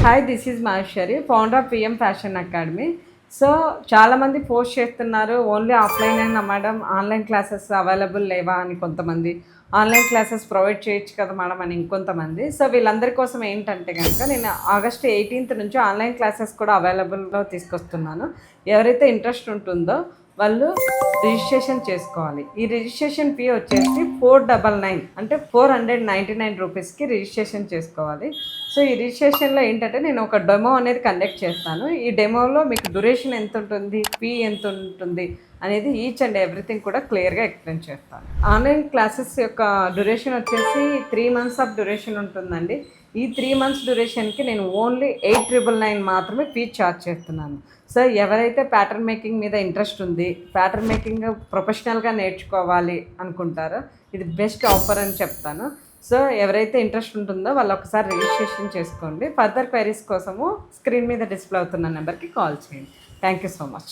Hi, this is Maheshwari, founder of PM fashion academy. So చాలామంది post చేస్తున్నారు, only offline అయినా madam, online classes available లేవా అని కొంతమంది, ఆన్లైన్ క్లాసెస్ ప్రొవైడ్ చేయొచ్చు కదా మేడం అని ఇంకొంతమంది. సో వీళ్ళందరి కోసం ఏంటంటే కనుక నేను ఆగస్ట్ 18th నుంచి ఆన్లైన్ క్లాసెస్ కూడా అవైలబుల్లో తీసుకొస్తున్నాను. ఎవరైతే ఇంట్రెస్ట్ ఉంటుందో వాళ్ళు రిజిస్ట్రేషన్ చేసుకోవాలి. ఈ రిజిస్ట్రేషన్ ఫీ వచ్చేసి 499 అంటే 499 రూపీస్కి రిజిస్ట్రేషన్ చేసుకోవాలి. సో ఈ రిజిస్ట్రేషన్లో ఏంటంటే నేను ఒక డెమో అనేది కండక్ట్ చేస్తాను. ఈ డెమోలో మీకు డ్యూరేషన్ ఎంత ఉంటుంది, ఫీ ఎంత ఉంటుంది అనేది ఈచ్ అండ్ ఎవ్రీథింగ్ కూడా క్లియర్గా ఎక్స్ప్లెయిన్ చేస్తాను. ఆన్లైన్ క్లాసెస్ యొక్క డ్యూరేషన్ వచ్చేసి 3 months ఆఫ్ డ్యూరేషన్ ఉంటుందండి. ఈ 3 months డ్యూరేషన్కి నేను ఓన్లీ 899 మాత్రమే ఫీ ఛార్జ్ చేస్తున్నాను. సో ఎవరైతే ప్యాటర్న్ మేకింగ్ మీద ఇంట్రెస్ట్ ఉంది, ప్యాటర్న్ మేకింగ్ ప్రొఫెషనల్గా నేర్చుకోవాలి అనుకుంటారో ఇది బెస్ట్ ఆఫర్ అని చెప్తాను. సో ఎవరైతే ఇంట్రెస్ట్ ఉంటుందో వాళ్ళు ఒకసారి రిజిస్ట్రేషన్ చేసుకోండి. ఫర్దర్ క్వైరీస్ కోసము స్క్రీన్ మీద డిస్ప్లే అవుతున్న నెంబర్కి కాల్ చేయండి. Thank you so much.